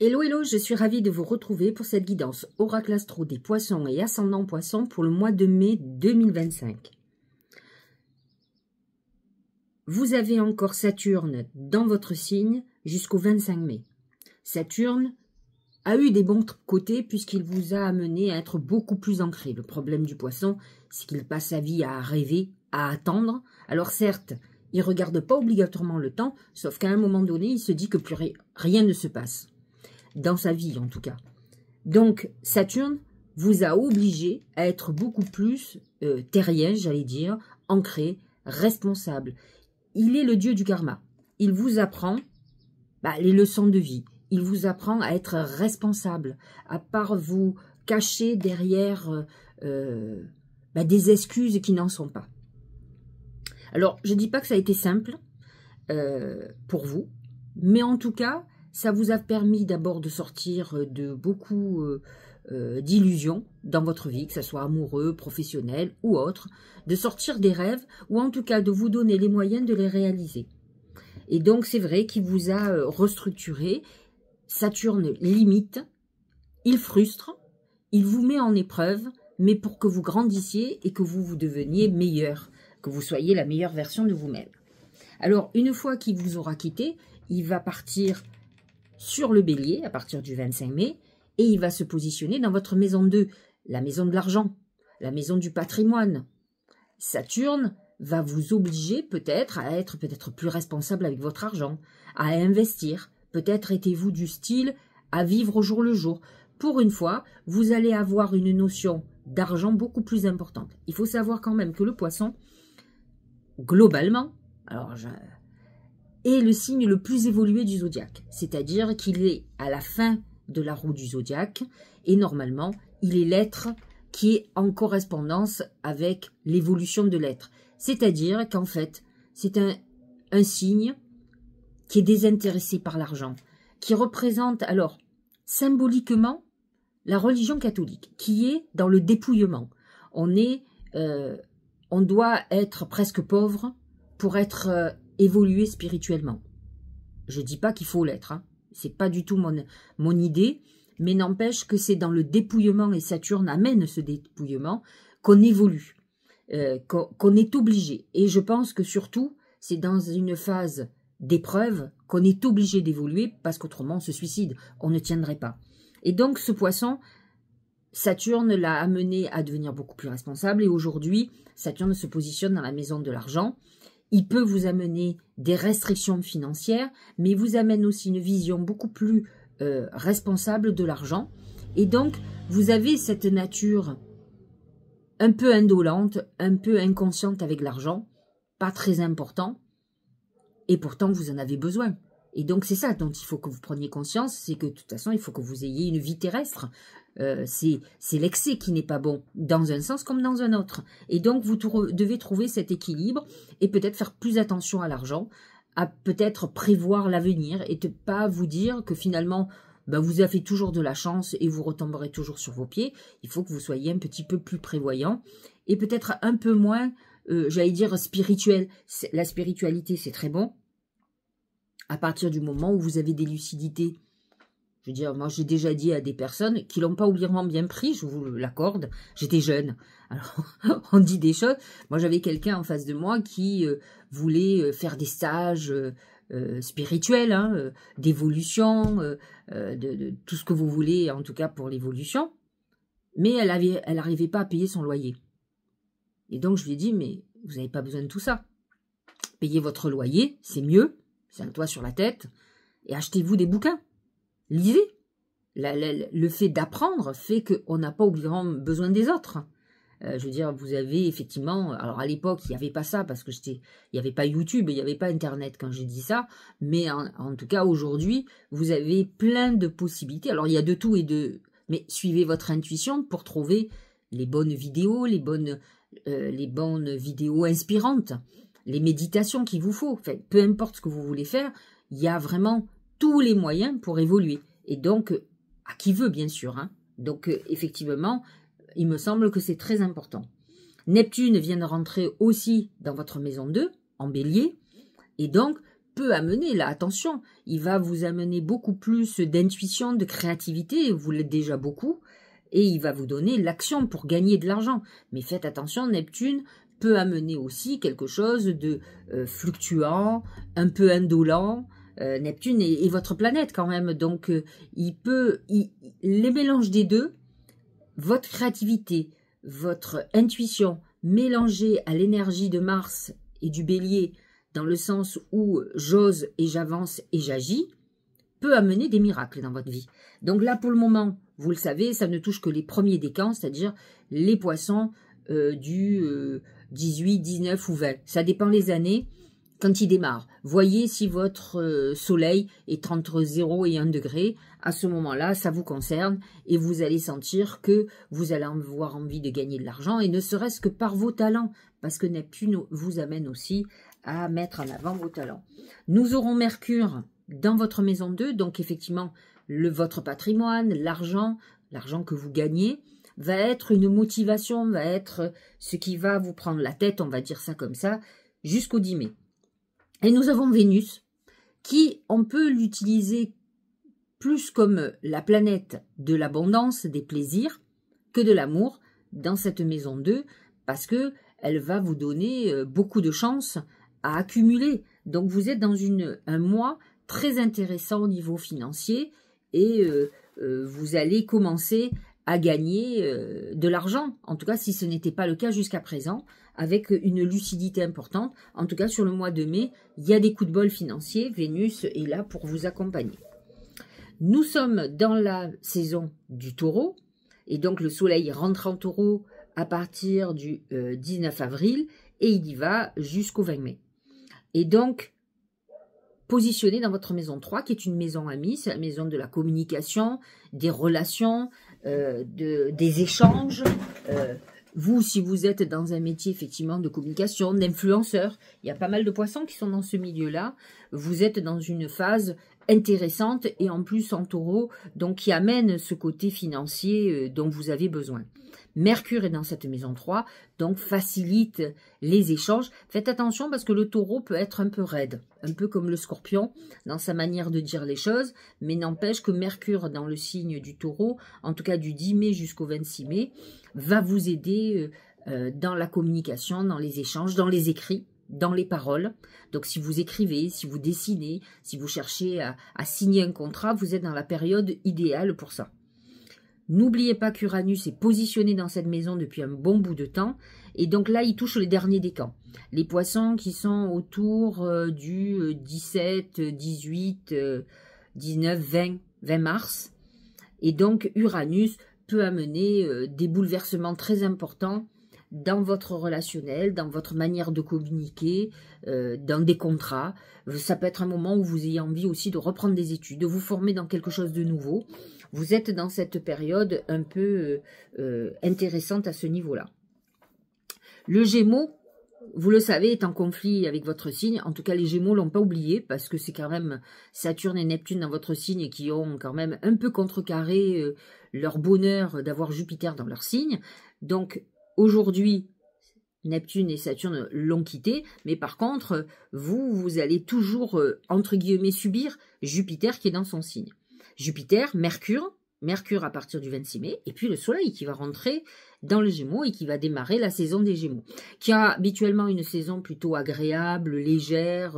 Hello, hello, je suis ravie de vous retrouver pour cette guidance Oracle Astro des Poissons et Ascendant Poissons pour le mois de mai 2025. Vous avez encore Saturne dans votre signe jusqu'au 25 mai. Saturne a eu des bons côtés puisqu'il vous a amené à être beaucoup plus ancré. Le problème du Poisson, c'est qu'il passe sa vie à rêver, à attendre. Alors certes, il ne regarde pas obligatoirement le temps, sauf qu'à un moment donné, il se dit que plus rien ne se passe. Dans sa vie en tout cas. Donc Saturne vous a obligé à être beaucoup plus terrien, j'allais dire, ancré, responsable. Il est le dieu du karma. Il vous apprend les leçons de vie. Il vous apprend à être responsable, à part vous cacher derrière des excuses qui n'en sont pas. Alors, je ne dis pas que ça a été simple pour vous, mais en tout cas, ça vous a permis d'abord de sortir de beaucoup d'illusions dans votre vie, que ce soit amoureux, professionnel ou autre, de sortir des rêves ou en tout cas de vous donner les moyens de les réaliser. Et donc c'est vrai qu'il vous a restructuré. Saturne limite, il frustre, il vous met en épreuve, mais pour que vous grandissiez et que vous deveniez meilleur, que vous soyez la meilleure version de vous-même. Alors une fois qu'il vous aura quitté, il va partir sur le bélier à partir du 25 mai et il va se positionner dans votre maison 2, la maison de l'argent, la maison du patrimoine. Saturne va vous obliger peut-être à être plus responsable avec votre argent, à investir. Peut-être étiez-vous du style à vivre au jour le jour. Pour une fois, vous allez avoir une notion d'argent beaucoup plus importante. Il faut savoir quand même que le Poisson, globalement, est le signe le plus évolué du zodiaque. C'est-à-dire qu'il est à la fin de la roue du zodiaque et normalement, il est l'être qui est en correspondance avec l'évolution de l'être. C'est-à-dire qu'en fait, c'est un signe qui est désintéressé par l'argent, qui représente alors symboliquement la religion catholique, qui est dans le dépouillement. On doit être presque pauvre pour être évoluer spirituellement. Je ne dis pas qu'il faut l'être, hein. C'est pas du tout mon idée, mais n'empêche que c'est dans le dépouillement, et Saturne amène ce dépouillement, qu'on évolue, qu'on est obligé. Et je pense que surtout, c'est dans une phase d'épreuve qu'on est obligé d'évoluer, parce qu'autrement on se suicide, on ne tiendrait pas. Et donc ce Poisson, Saturne l'a amené à devenir beaucoup plus responsable, et aujourd'hui, Saturne se positionne dans la maison de l'argent. Il peut vous amener des restrictions financières, mais il vous amène aussi une vision beaucoup plus responsable de l'argent. Et donc, vous avez cette nature un peu indolente, un peu inconsciente avec l'argent, pas très important, et pourtant vous en avez besoin. Et donc, c'est ça dont il faut que vous preniez conscience, c'est que de toute façon, il faut que vous ayez une vie terrestre. C'est l'excès qui n'est pas bon, dans un sens comme dans un autre. Et donc, vous devez trouver cet équilibre et peut-être faire plus attention à l'argent, à peut-être prévoir l'avenir et ne pas vous dire que finalement, vous avez toujours de la chance et vous retomberez toujours sur vos pieds. Il faut que vous soyez un petit peu plus prévoyant et peut-être un peu moins, j'allais dire, spirituel. La spiritualité, c'est très bon. À partir du moment où vous avez des lucidités, je veux dire, moi j'ai déjà dit à des personnes qui l'ont pas oubliément bien pris, je vous l'accorde, j'étais jeune. Alors, on dit des choses. Moi j'avais quelqu'un en face de moi qui voulait faire des stages spirituels, hein, d'évolution, de tout ce que vous voulez, en tout cas pour l'évolution. Mais elle n'arrivait pas à payer son loyer. Et donc je lui ai dit, mais vous n'avez pas besoin de tout ça. Payez votre loyer, c'est mieux. C'est un toit sur la tête, et achetez-vous des bouquins. Lisez. Le fait d'apprendre fait qu'on n'a pas obligatoirement besoin des autres. Je veux dire, vous avez effectivement... Alors à l'époque, il n'y avait pas ça, parce que il n'y avait pas YouTube, il n'y avait pas Internet quand j'ai dit ça, mais en tout cas, aujourd'hui, vous avez plein de possibilités. Alors il y a de tout et de... Mais suivez votre intuition pour trouver les bonnes vidéos, les bonnes vidéos inspirantes. Les méditations qu'il vous faut, enfin, peu importe ce que vous voulez faire, il y a vraiment tous les moyens pour évoluer. Et donc, à qui veut, bien sûr. Hein. Donc, effectivement, il me semble que c'est très important. Neptune vient de rentrer aussi dans votre maison 2, en bélier. Et donc, peut amener, là, attention, il va vous amener beaucoup plus d'intuition, de créativité, vous l'êtes déjà beaucoup, et il va vous donner l'action pour gagner de l'argent. Mais faites attention, Neptune peut amener aussi quelque chose de fluctuant, un peu indolent. Neptune est votre planète quand même, donc les mélanges des deux, votre créativité, votre intuition mélangée à l'énergie de Mars et du Bélier, dans le sens où j'ose et j'avance et j'agis, peut amener des miracles dans votre vie. Donc là, pour le moment, vous le savez, ça ne touche que les premiers décans, c'est-à-dire les poissons du 18, 19 ou 20. Ça dépend les années quand ils démarrent. Voyez si votre soleil est entre 0 et 1 degré. À ce moment-là, ça vous concerne et vous allez sentir que vous allez avoir envie de gagner de l'argent et ne serait-ce que par vos talents, parce que Neptune vous amène aussi à mettre en avant vos talents. Nous aurons Mercure dans votre maison 2, donc effectivement, votre patrimoine, l'argent que vous gagnez, va être une motivation, va être ce qui va vous prendre la tête, on va dire ça comme ça, jusqu'au 10 mai. Et nous avons Vénus, qui, on peut l'utiliser plus comme la planète de l'abondance, des plaisirs, que de l'amour, dans cette maison 2, parce que elle va vous donner beaucoup de chances à accumuler. Donc vous êtes dans un mois très intéressant au niveau financier et vous allez commencer à gagner de l'argent, en tout cas si ce n'était pas le cas jusqu'à présent, avec une lucidité importante. En tout cas sur le mois de mai, il y a des coups de bol financiers, Vénus est là pour vous accompagner. Nous sommes dans la saison du taureau, et donc le soleil rentre en taureau à partir du 19 avril, et il y va jusqu'au 20 mai. Et donc, positionné dans votre maison 3, qui est une maison amie, c'est la maison de la communication, des relations, des échanges. Vous, si vous êtes dans un métier effectivement de communication, d'influenceur, il y a pas mal de poissons qui sont dans ce milieu-là, vous êtes dans une phase intéressante et en plus en taureau, donc qui amène ce côté financier dont vous avez besoin. Mercure est dans cette maison 3, donc facilite les échanges. Faites attention parce que le taureau peut être un peu raide, un peu comme le scorpion dans sa manière de dire les choses, mais n'empêche que Mercure dans le signe du taureau, en tout cas du 10 mai jusqu'au 26 mai, va vous aider dans la communication, dans les échanges, dans les écrits, dans les paroles. Donc si vous écrivez, si vous dessinez, si vous cherchez à signer un contrat, vous êtes dans la période idéale pour ça. N'oubliez pas qu'Uranus est positionné dans cette maison depuis un bon bout de temps. Et donc là, il touche les derniers décans. Les poissons qui sont autour du 17, 18, 19, 20 mars. Et donc Uranus peut amener des bouleversements très importants dans votre relationnel, dans votre manière de communiquer, dans des contrats. Ça peut être un moment où vous ayez envie aussi de reprendre des études, de vous former dans quelque chose de nouveau. Vous êtes dans cette période un peu intéressante à ce niveau-là. Le Gémeaux, vous le savez, est en conflit avec votre signe. En tout cas, les Gémeaux ne l'ont pas oublié parce que c'est quand même Saturne et Neptune dans votre signe qui ont quand même un peu contrecarré leur bonheur d'avoir Jupiter dans leur signe. Donc, aujourd'hui, Neptune et Saturne l'ont quitté, mais par contre, vous allez toujours, entre guillemets, subir Jupiter qui est dans son signe. Jupiter, Mercure à partir du 26 mai, et puis le Soleil qui va rentrer dans le Gémeaux et qui va démarrer la saison des Gémeaux, qui a habituellement une saison plutôt agréable, légère,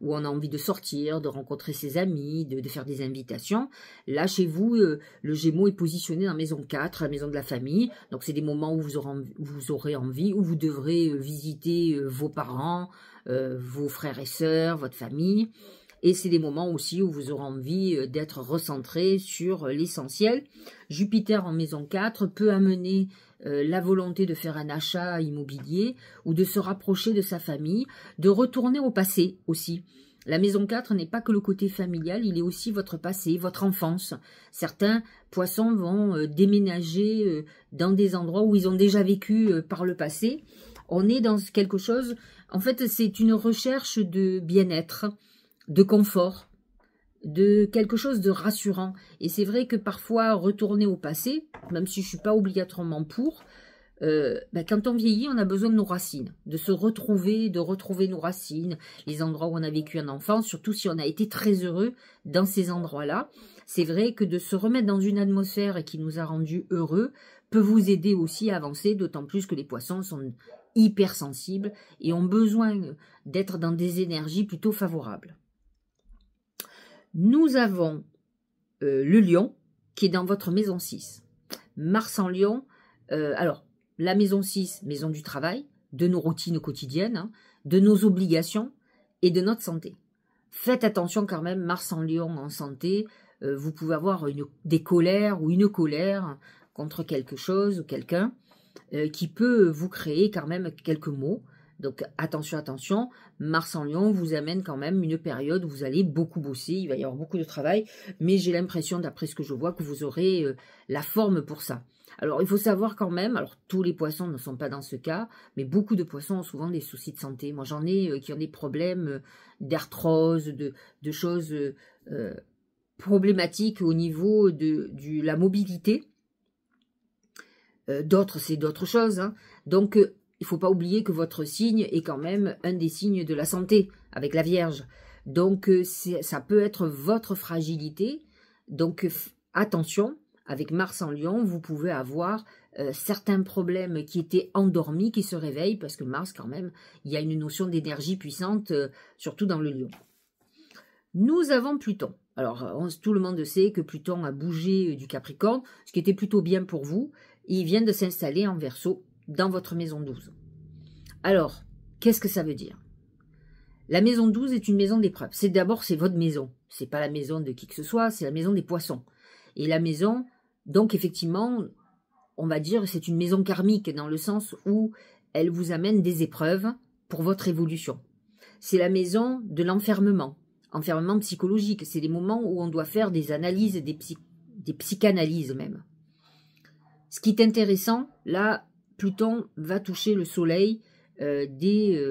où on a envie de sortir, de rencontrer ses amis, de faire des invitations. Là, chez vous, le Gémeaux est positionné dans maison 4, la maison de la famille, donc c'est des moments où vous aurez envie, où vous devrez visiter vos parents, vos frères et sœurs, votre famille. Et c'est des moments aussi où vous aurez envie d'être recentré sur l'essentiel. Jupiter en maison 4 peut amener la volonté de faire un achat immobilier ou de se rapprocher de sa famille, de retourner au passé aussi. La maison 4 n'est pas que le côté familial, il est aussi votre passé, votre enfance. Certains poissons vont déménager dans des endroits où ils ont déjà vécu par le passé. On est dans quelque chose, en fait c'est une recherche de bien-être, de confort, de quelque chose de rassurant. Et c'est vrai que parfois, retourner au passé, même si je ne suis pas obligatoirement pour, quand on vieillit, on a besoin de nos racines, de se retrouver, de retrouver nos racines, les endroits où on a vécu en enfance, surtout si on a été très heureux dans ces endroits-là. C'est vrai que de se remettre dans une atmosphère qui nous a rendus heureux peut vous aider aussi à avancer, d'autant plus que les poissons sont hypersensibles et ont besoin d'être dans des énergies plutôt favorables. Nous avons le lion qui est dans votre maison 6. Mars en lion, alors la maison 6, maison du travail, de nos routines quotidiennes, hein, de nos obligations et de notre santé. Faites attention quand même, Mars en lion en santé, vous pouvez avoir des colères ou une colère contre quelque chose ou quelqu'un qui peut vous créer quand même quelques maux. Donc attention, attention, Mars en lion vous amène quand même une période où vous allez beaucoup bosser, il va y avoir beaucoup de travail, mais j'ai l'impression, d'après ce que je vois, que vous aurez la forme pour ça. Alors il faut savoir quand même, alors tous les poissons ne sont pas dans ce cas, mais beaucoup de poissons ont souvent des soucis de santé. Moi j'en ai qui ont des problèmes d'arthrose, de choses problématiques au niveau de la mobilité. D'autres, c'est d'autres choses. Hein. Donc, il ne faut pas oublier que votre signe est quand même un des signes de la santé, avec la Vierge. Donc, ça peut être votre fragilité. Donc, attention, avec Mars en Lion, vous pouvez avoir certains problèmes qui étaient endormis, qui se réveillent, parce que Mars, quand même, il y a une notion d'énergie puissante, surtout dans le Lion. Nous avons Pluton. Alors, tout le monde sait que Pluton a bougé du Capricorne, ce qui était plutôt bien pour vous. Il vient de s'installer en Verseau dans votre maison 12. Alors, qu'est-ce que ça veut dire? La maison 12 est une maison d'épreuve. C'est votre maison. C'est pas la maison de qui que ce soit, c'est la maison des poissons. Et la maison, donc effectivement, on va dire c'est une maison karmique dans le sens où elle vous amène des épreuves pour votre évolution. C'est la maison de l'enfermement. Enfermement psychologique, c'est les moments où on doit faire des analyses, des psychanalyses même. Ce qui est intéressant, là, Pluton va toucher le soleil des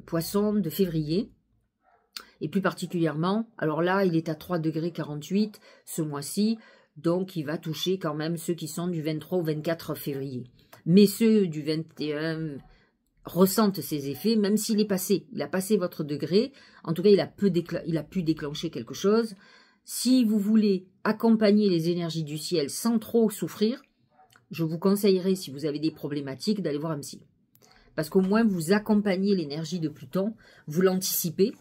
poissons de février. Et plus particulièrement, alors là, il est à 3,48 degrés ce mois-ci, donc il va toucher quand même ceux qui sont du 23 au 24 février. Mais ceux du 21 ressentent ses effets, même s'il est passé. Il a passé votre degré, en tout cas il a pu déclencher quelque chose. Si vous voulez accompagner les énergies du ciel sans trop souffrir, je vous conseillerais, si vous avez des problématiques, d'aller voir un psy. Parce qu'au moins, vous accompagnez l'énergie de Pluton, vous l'anticipez,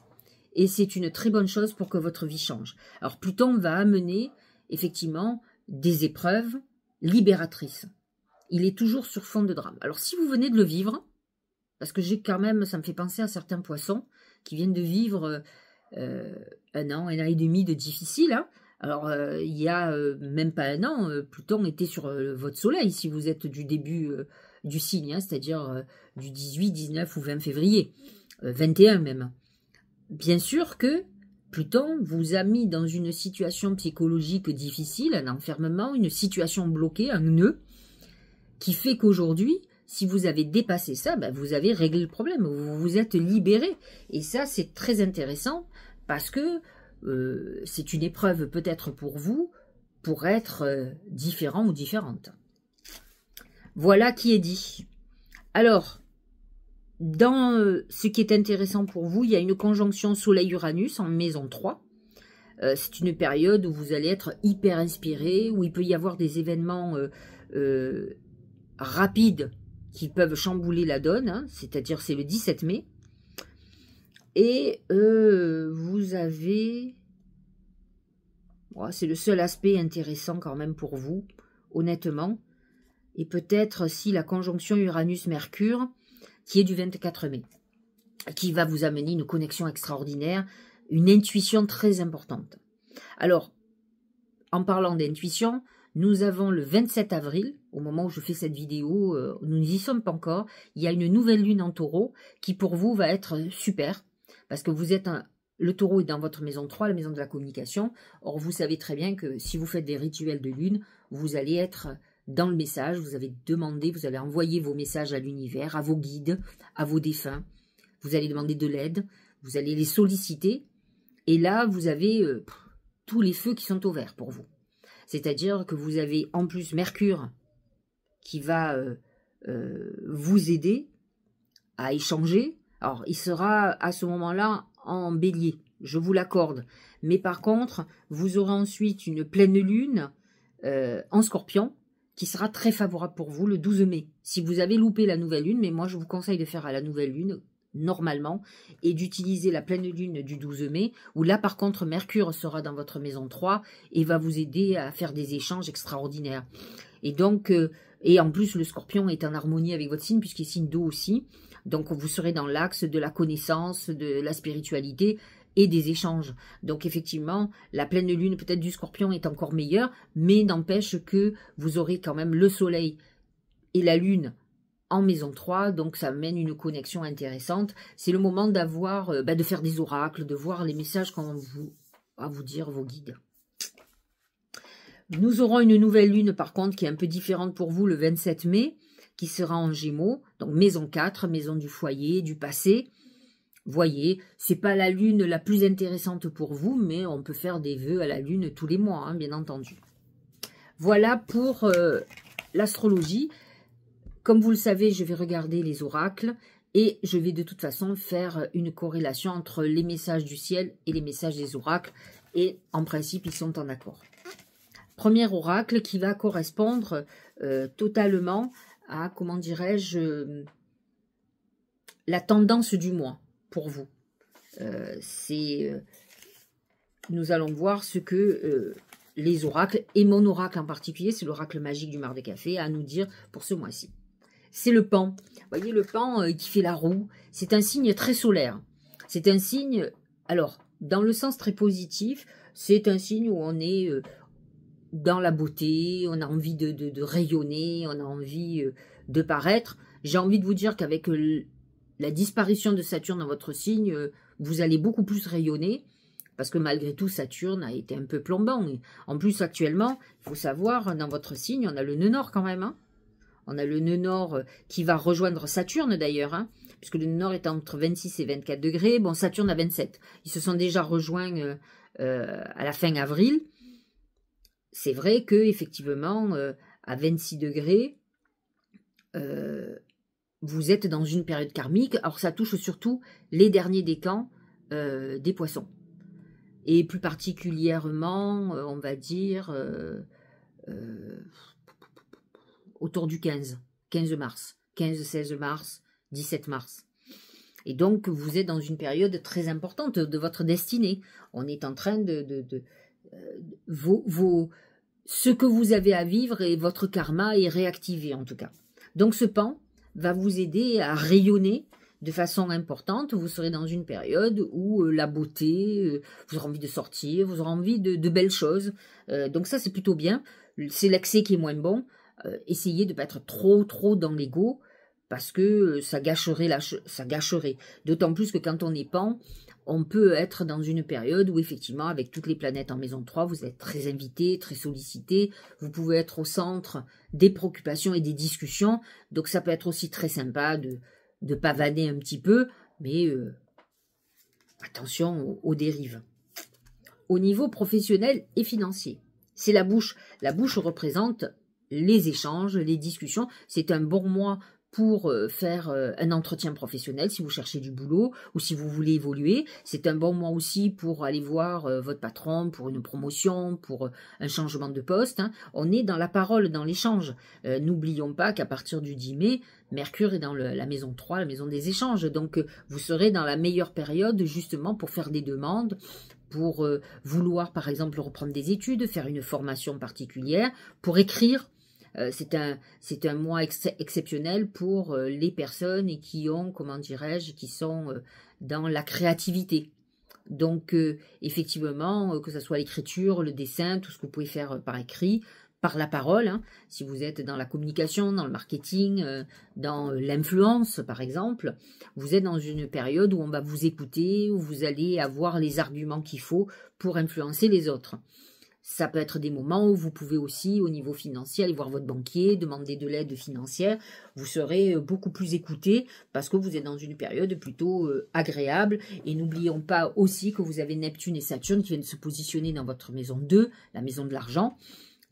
et c'est une très bonne chose pour que votre vie change. Alors, Pluton va amener, effectivement, des épreuves libératrices. Il est toujours sur fond de drame. Alors, si vous venez de le vivre, parce que j'ai quand même, ça me fait penser à certains poissons qui viennent de vivre un an et demi de difficile, hein. Alors, il y a même pas un an, Pluton était sur votre soleil, si vous êtes du début du signe, hein, c'est-à-dire du 18, 19 ou 20 février, 21 même. Bien sûr que Pluton vous a mis dans une situation psychologique difficile, un enfermement, une situation bloquée, un nœud, qui fait qu'aujourd'hui, si vous avez dépassé ça, ben, vous avez réglé le problème, vous vous êtes libéré. Et ça, c'est très intéressant, parce que c'est une épreuve peut-être pour vous, pour être différent ou différente. Voilà qui est dit. Alors, dans ce qui est intéressant pour vous, il y a une conjonction Soleil-Uranus en maison 3. C'est une période où vous allez être hyper inspiré, où il peut y avoir des événements rapides qui peuvent chambouler la donne, hein, c'est-à-dire c'est le 17 mai. Et vous avez... c'est le seul aspect intéressant quand même pour vous, honnêtement. Et peut-être si la conjonction Uranus-Mercure, qui est du 24 mai, qui va vous amener une connexion extraordinaire, une intuition très importante. Alors, en parlant d'intuition, nous avons le 27 avril, au moment où je fais cette vidéo, nous n'y sommes pas encore, il y a une nouvelle lune en taureau qui pour vous va être super. Parce que vous êtes le taureau est dans votre maison 3, la maison de la communication. Or, vous savez très bien que si vous faites des rituels de lune, vous allez être dans le message, vous avez demandé, vous allez envoyer vos messages à l'univers, à vos guides, à vos défunts. Vous allez demander de l'aide, vous allez les solliciter. Et là, vous avez tous les feux qui sont au vert pour vous. C'est-à-dire que vous avez en plus Mercure qui va vous aider à échanger. Alors, il sera à ce moment-là en bélier, je vous l'accorde. Mais par contre, vous aurez ensuite une pleine lune en scorpion qui sera très favorable pour vous le 12 mai. Si vous avez loupé la nouvelle lune, mais moi je vous conseille de faire à la nouvelle lune, normalement, et d'utiliser la pleine lune du 12 mai, où là par contre Mercure sera dans votre maison 3 et va vous aider à faire des échanges extraordinaires. Et donc, et en plus le scorpion est en harmonie avec votre signe, puisqu'il est signe d'eau aussi, donc vous serez dans l'axe de la connaissance, de la spiritualité et des échanges. Donc effectivement, la pleine lune peut-être du scorpion est encore meilleure, mais n'empêche que vous aurez quand même le soleil et la lune en maison 3, donc ça mène une connexion intéressante. C'est le moment d'avoir, de faire des oracles, de voir les messages qu'on va vous dire, vos guides. Nous aurons une nouvelle lune par contre qui est un peu différente pour vous le 27 mai, qui sera en Gémeaux, donc maison 4, maison du foyer, du passé. Voyez, c'est pas la lune la plus intéressante pour vous, mais on peut faire des vœux à la lune tous les mois, hein, bien entendu. Voilà pour l'astrologie. Comme vous le savez, je vais regarder les oracles et je vais de toute façon faire une corrélation entre les messages du ciel et les messages des oracles. Et en principe, ils sont en accord. Premier oracle qui va correspondre totalement à, comment dirais-je, la tendance du mois pour vous. Nous allons voir ce que les oracles, et mon oracle en particulier, c'est l'oracle magique du Mar des Cafés, à nous dire pour ce mois-ci. C'est le Paon. Vous voyez le Paon qui fait la roue. C'est un signe très solaire. C'est un signe, alors, dans le sens très positif, c'est un signe où on est dans la beauté, on a envie de rayonner, on a envie de paraître. J'ai envie de vous dire qu'avec la disparition de Saturne dans votre signe, vous allez beaucoup plus rayonner, parce que malgré tout, Saturne a été un peu plombant. En plus, actuellement, il faut savoir, dans votre signe, on a le nœud nord quand même, hein. On a le nœud nord qui va rejoindre Saturne d'ailleurs, hein, puisque le nœud nord est entre 26 et 24 degrés. Bon, Saturne à 27. Ils se sont déjà rejoints à la fin avril. C'est vrai que effectivement, à 26 degrés, vous êtes dans une période karmique. Alors ça touche surtout les derniers décans des poissons. Et plus particulièrement, on va dire, autour du 15 mars, 15-16 mars, 17 mars. Et donc, vous êtes dans une période très importante de votre destinée. On est en train ce que vous avez à vivre et votre karma est réactivé en tout cas. Donc, ce Paon va vous aider à rayonner de façon importante. Vous serez dans une période où la beauté, vous aurez envie de sortir, vous aurez envie de belles choses. Donc ça, c'est plutôt bien. C'est l'excès qui est moins bon. Essayez de ne pas être trop dans l'ego, parce que ça gâcherait. D'autant plus que quand on est Paon, on peut être dans une période où effectivement, avec toutes les planètes en maison 3, vous êtes très invité, très sollicité, vous pouvez être au centre des préoccupations et des discussions, donc ça peut être aussi très sympa de pavaner un petit peu, mais attention aux dérives. Au niveau professionnel et financier, c'est la bouche. La bouche représente les échanges, les discussions. C'est un bon mois pour faire un entretien professionnel si vous cherchez du boulot ou si vous voulez évoluer. C'est un bon mois aussi pour aller voir votre patron pour une promotion, pour un changement de poste, hein. On est dans la parole, dans l'échange. N'oublions pas qu'à partir du 10 mai, Mercure est dans la maison 3, la maison des échanges. Donc vous serez dans la meilleure période justement pour faire des demandes, pour vouloir par exemple reprendre des études, faire une formation particulière, pour écrire. C'est un mois exceptionnel pour les personnes qui ont, comment dirais-je, qui sont dans la créativité. Donc, effectivement, que ce soit l'écriture, le dessin, tout ce que vous pouvez faire par écrit, par la parole, hein, si vous êtes dans la communication, dans le marketing, dans l'influence, par exemple, vous êtes dans une période où on va vous écouter, où vous allez avoir les arguments qu'il faut pour influencer les autres. Ça peut être des moments où vous pouvez aussi, au niveau financier, aller voir votre banquier, demander de l'aide financière. Vous serez beaucoup plus écouté parce que vous êtes dans une période plutôt agréable. Et n'oublions pas aussi que vous avez Neptune et Saturne qui viennent se positionner dans votre maison 2, la maison de l'argent.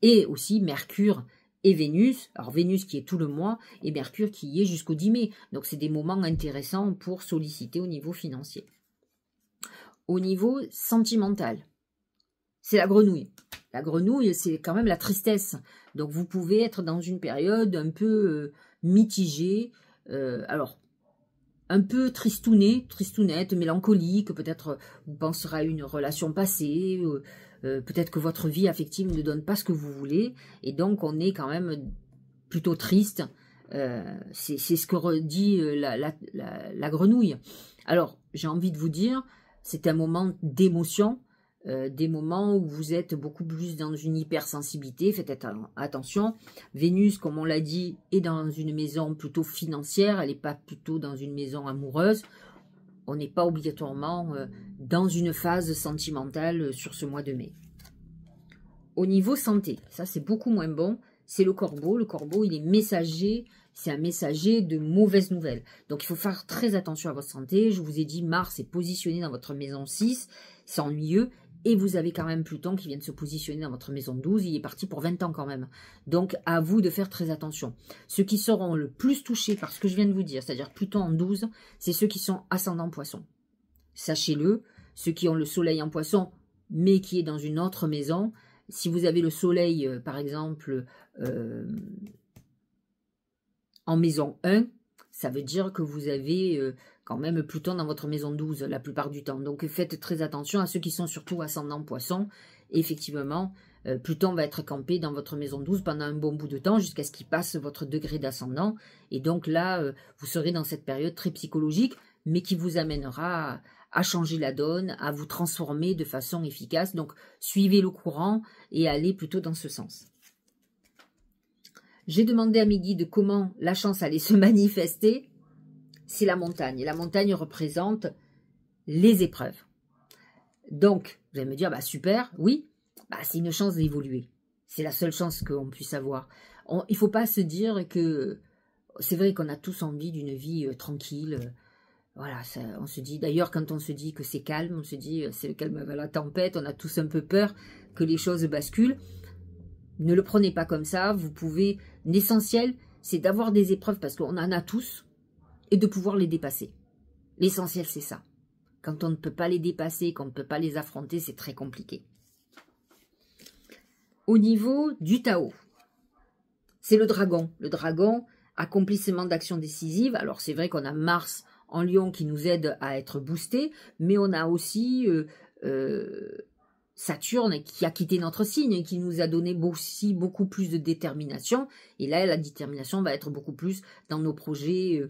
Et aussi Mercure et Vénus. Alors Vénus qui est tout le mois et Mercure qui y est jusqu'au 10 mai. Donc c'est des moments intéressants pour solliciter au niveau financier. Au niveau sentimental, c'est la grenouille. La grenouille, c'est quand même la tristesse. Donc vous pouvez être dans une période un peu mitigée. Alors, un peu tristounette, mélancolique. Peut-être vous penserez à une relation passée. Peut-être que votre vie affective ne donne pas ce que vous voulez. Et donc on est quand même plutôt triste. C'est ce que redit la grenouille. Alors, j'ai envie de vous dire, c'est un moment d'émotion, des moments où vous êtes beaucoup plus dans une hypersensibilité. Faites attention. Vénus, comme on l'a dit, est dans une maison plutôt financière. Elle n'est pas plutôt dans une maison amoureuse. On n'est pas obligatoirement dans une phase sentimentale sur ce mois de mai. Au niveau santé, ça c'est beaucoup moins bon. C'est le corbeau. Le corbeau, il est messager. C'est un messager de mauvaises nouvelles. Donc, il faut faire très attention à votre santé. Je vous ai dit, Mars est positionné dans votre maison 6. C'est ennuyeux. Et vous avez quand même Pluton qui vient de se positionner dans votre maison 12. Il est parti pour 20 ans quand même. Donc, à vous de faire très attention. Ceux qui seront le plus touchés par ce que je viens de vous dire, c'est-à-dire Pluton en 12, c'est ceux qui sont ascendant poisson. Sachez-le, ceux qui ont le soleil en poisson, mais qui est dans une autre maison. Si vous avez le soleil, par exemple, en maison 1, ça veut dire que vous avez quand même Pluton dans votre maison 12 la plupart du temps. Donc faites très attention à ceux qui sont surtout ascendant poisson. Effectivement, Pluton va être campé dans votre maison 12 pendant un bon bout de temps jusqu'à ce qu'il passe votre degré d'ascendant. Et donc là, vous serez dans cette période très psychologique, mais qui vous amènera à changer la donne, à vous transformer de façon efficace. Donc suivez le courant et allez plutôt dans ce sens. J'ai demandé à mes guides comment la chance allait se manifester. C'est la montagne. Et la montagne représente les épreuves. Donc, vous allez me dire, bah super, oui, bah, c'est une chance d'évoluer. C'est la seule chance qu'on puisse avoir. Il ne faut pas se dire que... C'est vrai qu'on a tous envie d'une vie tranquille. Voilà, ça, on se dit... D'ailleurs, quand on se dit que c'est calme, on se dit c'est le calme avant la tempête. On a tous un peu peur que les choses basculent. Ne le prenez pas comme ça. Vous pouvez... L'essentiel, c'est d'avoir des épreuves parce qu'on en a tous et de pouvoir les dépasser. L'essentiel, c'est ça. Quand on ne peut pas les dépasser, qu'on ne peut pas les affronter, c'est très compliqué. Au niveau du Tao, c'est le dragon. Le dragon, accomplissement d'actions décisives. Alors, c'est vrai qu'on a Mars en Lion qui nous aide à être boosté, mais on a aussi Saturne qui a quitté notre signe et qui nous a donné aussi beaucoup plus de détermination. Et là, la détermination va être beaucoup plus dans nos projets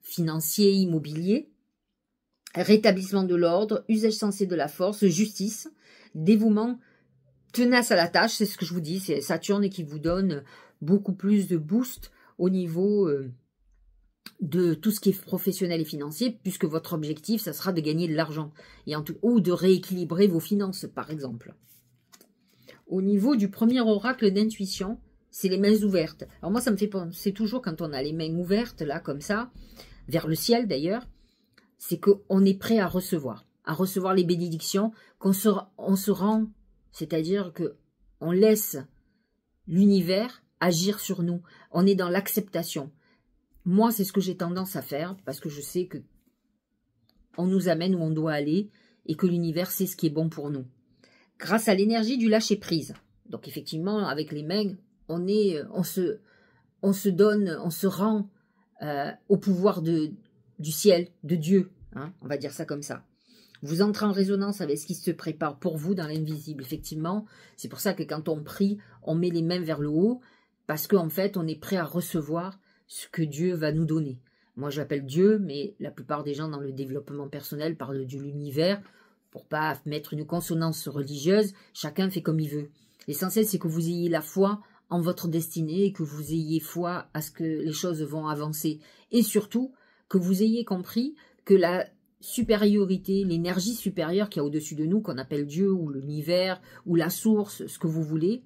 financiers, immobiliers. Rétablissement de l'ordre, usage sensé de la force, justice, dévouement, tenace à la tâche, c'est ce que je vous dis, c'est Saturne qui vous donne beaucoup plus de boost au niveau de tout ce qui est professionnel et financier, puisque votre objectif, ça sera de gagner de l'argent, ou de rééquilibrer vos finances, par exemple. Au niveau du premier oracle d'intuition, c'est les mains ouvertes. Alors moi, ça me fait penser toujours, quand on a les mains ouvertes, là, comme ça, vers le ciel d'ailleurs, c'est qu'on est prêt à recevoir les bénédictions, on se rend, c'est-à-dire qu'on laisse l'univers agir sur nous. On est dans l'acceptation. Moi, c'est ce que j'ai tendance à faire, parce que je sais que on nous amène où on doit aller, et que l'univers sait ce qui est bon pour nous. Grâce à l'énergie du lâcher-prise. Donc effectivement, avec les mains, on se donne, on se rend au pouvoir du ciel, de Dieu, hein, on va dire ça comme ça. Vous entrez en résonance avec ce qui se prépare pour vous dans l'invisible, effectivement. C'est pour ça que quand on prie, on met les mains vers le haut, parce qu'en fait, on est prêt à recevoir ce que Dieu va nous donner. Moi, j'appelle Dieu, mais la plupart des gens dans le développement personnel parlent de l'univers, pour pas mettre une consonance religieuse, chacun fait comme il veut. L'essentiel, c'est que vous ayez la foi en votre destinée et que vous ayez foi à ce que les choses vont avancer. Et surtout, que vous ayez compris que la supériorité, l'énergie supérieure qui est au-dessus de nous, qu'on appelle Dieu ou l'univers ou la source, ce que vous voulez,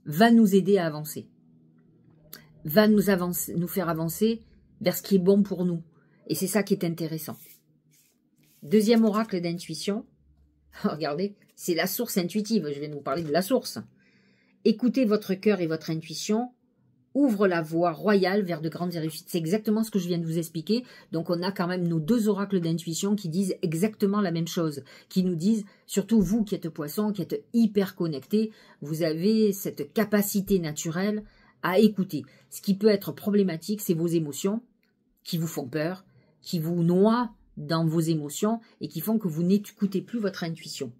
va nous aider à avancer. Va nous faire avancer vers ce qui est bon pour nous. Et c'est ça qui est intéressant. Deuxième oracle d'intuition, regardez, c'est la source intuitive. Je vais vous parler de la source. Écoutez votre cœur et votre intuition ouvre la voie royale vers de grandes réussites. C'est exactement ce que je viens de vous expliquer. Donc on a quand même nos 2 oracles d'intuition qui disent exactement la même chose, qui nous disent, surtout vous qui êtes poisson, qui êtes hyper connectés, vous avez cette capacité naturelle à écouter. Ce qui peut être problématique, c'est vos émotions qui vous font peur, qui vous noient dans vos émotions et qui font que vous n'écoutez plus votre intuition.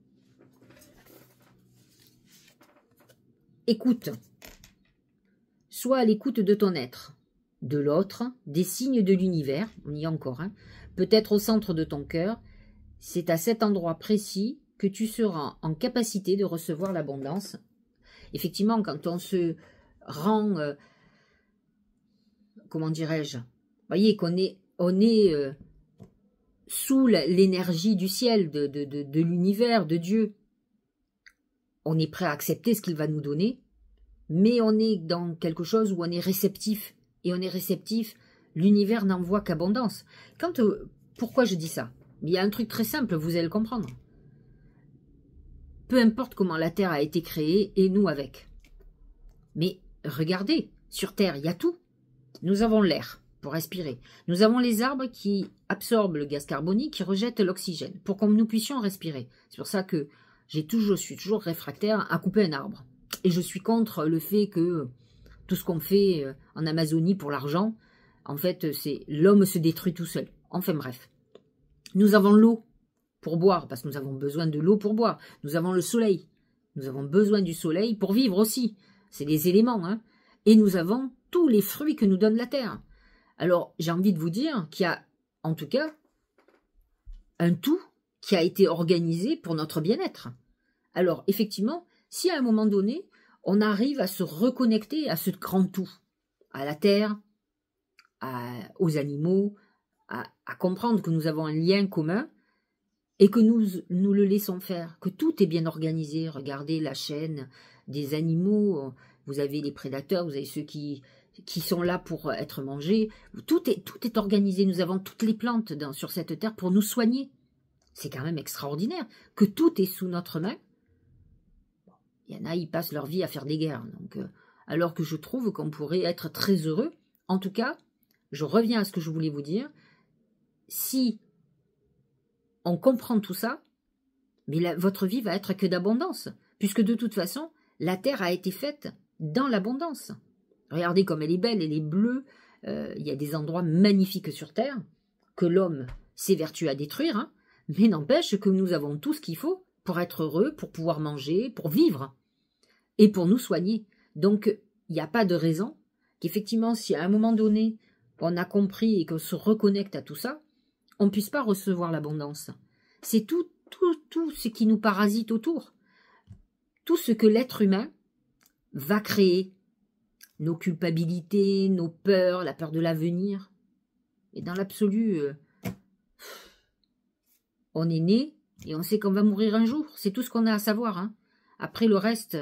Écoute. Sois à l'écoute de ton être, de l'autre, des signes de l'univers, on y est encore, hein, peut-être au centre de ton cœur. C'est à cet endroit précis que tu seras en capacité de recevoir l'abondance. Effectivement, quand on se rend, comment dirais-je, voyez qu'on est, sous l'énergie du ciel, de l'univers, de Dieu, on est prêt à accepter ce qu'il va nous donner. Mais on est dans quelque chose où on est réceptif. Et on est réceptif, l'univers n'envoie qu'abondance. Pourquoi je dis ça? Il y a un truc très simple, vous allez le comprendre. Peu importe comment la Terre a été créée, et nous avec. Mais regardez, sur Terre, il y a tout. Nous avons l'air pour respirer. Nous avons les arbres qui absorbent le gaz carbonique, qui rejettent l'oxygène, pour que nous puissions respirer. C'est pour ça que je suis toujours réfractaire à couper un arbre. Et je suis contre le fait que tout ce qu'on fait en Amazonie pour l'argent, en fait, c'est l'homme se détruit tout seul. Enfin bref. Nous avons l'eau pour boire, parce que nous avons besoin de l'eau pour boire. Nous avons le soleil. Nous avons besoin du soleil pour vivre aussi. C'est des éléments, hein. Et nous avons tous les fruits que nous donne la terre. Alors, j'ai envie de vous dire qu'il y a, en tout cas, un tout qui a été organisé pour notre bien-être. Alors, effectivement, si à un moment donné, on arrive à se reconnecter à ce grand tout, à la terre, aux animaux, à comprendre que nous avons un lien commun et que nous le laissons faire, que tout est bien organisé. Regardez la chaîne des animaux, vous avez les prédateurs, vous avez ceux qui sont là pour être mangés. Tout est organisé, nous avons toutes les plantes sur cette terre pour nous soigner. C'est quand même extraordinaire que tout est sous notre main. Il y en a, ils passent leur vie à faire des guerres. Donc, alors que je trouve qu'on pourrait être très heureux. En tout cas, je reviens à ce que je voulais vous dire. Si on comprend tout ça, mais votre vie va être que d'abondance. Puisque de toute façon, la terre a été faite dans l'abondance. Regardez comme elle est belle, elle est bleue. Il y a des endroits magnifiques sur terre que l'homme s'évertue à détruire. Hein, mais n'empêche que nous avons tout ce qu'il faut pour être heureux, pour pouvoir manger, pour vivre et pour nous soigner. Donc, il n'y a pas de raison qu'effectivement, si à un moment donné, on a compris et qu'on se reconnecte à tout ça, on ne puisse pas recevoir l'abondance. C'est tout ce qui nous parasite autour. Tout ce que l'être humain va créer. Nos culpabilités, nos peurs, la peur de l'avenir. Et dans l'absolu, on est né et on sait qu'on va mourir un jour. C'est tout ce qu'on a à savoir. Hein. Après, le reste,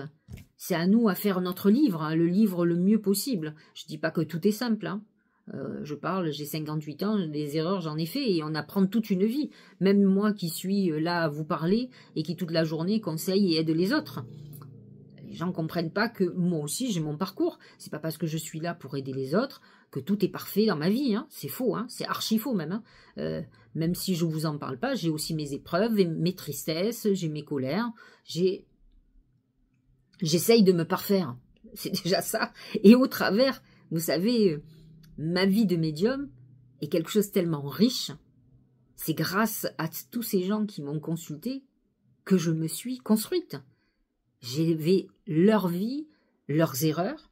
c'est à nous à faire notre livre, hein, le livre le mieux possible. Je ne dis pas que tout est simple. Hein. J'ai 58 ans, des erreurs j'en ai fait et on apprend toute une vie. Même moi qui suis là à vous parler et qui toute la journée conseille et aide les autres. Les gens ne comprennent pas que moi aussi j'ai mon parcours. C'est pas parce que je suis là pour aider les autres que tout est parfait dans ma vie. Hein. C'est faux, hein. C'est archi faux même. Hein. Même si je ne vous en parle pas, j'ai aussi mes épreuves, mes tristesses, j'ai mes colères. J'essaye de me parfaire. C'est déjà ça. Et au travers, vous savez, ma vie de médium est quelque chose de tellement riche. C'est grâce à tous ces gens qui m'ont consulté que je me suis construite. J'ai vu leur vie, leurs erreurs,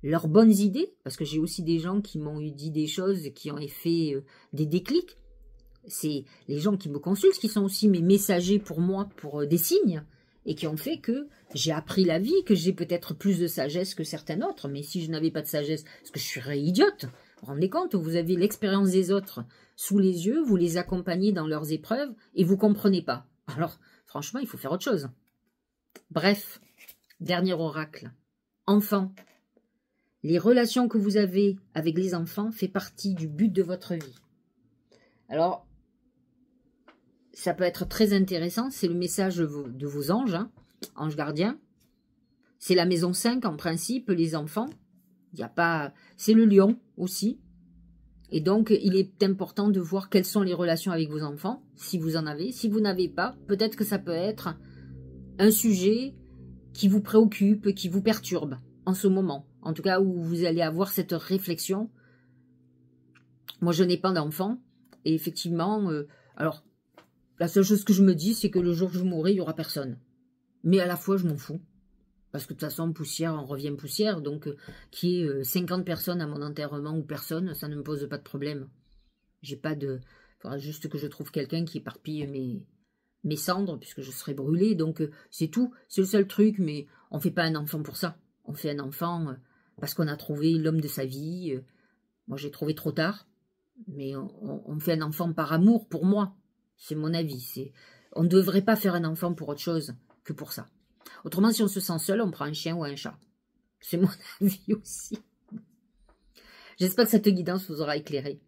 leurs bonnes idées, parce que j'ai aussi des gens qui m'ont dit des choses, qui ont fait des déclics. C'est les gens qui me consultent, qui sont aussi mes messagers pour moi, pour des signes, et qui ont fait que j'ai appris la vie, que j'ai peut-être plus de sagesse que certains autres, mais si je n'avais pas de sagesse, parce que je serais idiote, vous vous rendez compte, vous avez l'expérience des autres sous les yeux, vous les accompagnez dans leurs épreuves, et vous ne comprenez pas. Alors, franchement, il faut faire autre chose. Bref, dernier oracle. Enfant. Les relations que vous avez avec les enfants fait partie du but de votre vie. Alors, ça peut être très intéressant, c'est le message de vos anges, hein, anges gardiens. C'est la maison 5 en principe, les enfants. Il y a pas, c'est le lion aussi. Et donc, il est important de voir quelles sont les relations avec vos enfants, si vous en avez. Si vous n'avez pas, peut-être que ça peut être un sujet qui vous préoccupe, qui vous perturbe en ce moment. En tout cas, où vous allez avoir cette réflexion. Moi, je n'ai pas d'enfant. Et effectivement, alors, la seule chose que je me dis, c'est que le jour où je mourrai, il n'y aura personne. Mais à la fois, je m'en fous. Parce que de toute façon, poussière en revient poussière. Donc, qu'il y ait 50 personnes à mon enterrement ou personne, ça ne me pose pas de problème. J'ai pas de... Il faudra juste que je trouve quelqu'un qui éparpille mes cendres, puisque je serai brûlée. Donc, c'est tout. C'est le seul truc, mais on ne fait pas un enfant pour ça. On fait un enfant parce qu'on a trouvé l'homme de sa vie. Moi, j'ai trouvé trop tard. Mais on fait un enfant par amour, pour moi. C'est mon avis. On ne devrait pas faire un enfant pour autre chose que pour ça. Autrement, si on se sent seul, on prend un chien ou un chat. C'est mon avis aussi. J'espère que cette guidance vous aura éclairé.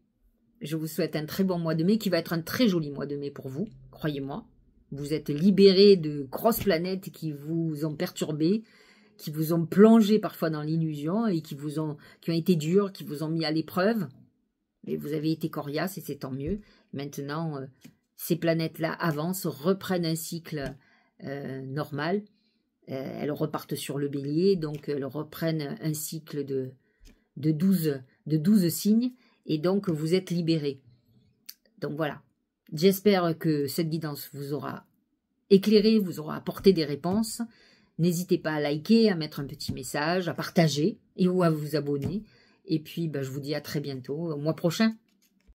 Je vous souhaite un très bon mois de mai, qui va être un très joli mois de mai pour vous, croyez-moi. Vous êtes libérés de grosses planètes qui vous ont perturbé, qui vous ont plongé parfois dans l'illusion et qui ont été dures, qui vous ont mis à l'épreuve. Mais vous avez été coriace et c'est tant mieux. Maintenant, ces planètes-là avancent, reprennent un cycle normal. Elles repartent sur le bélier, donc elles reprennent un cycle de 12 signes. Et donc, vous êtes libérés. Donc voilà. J'espère que cette guidance vous aura éclairé, vous aura apporté des réponses. N'hésitez pas à liker, à mettre un petit message, à partager ou à vous abonner. Et puis, je vous dis à très bientôt, au mois prochain.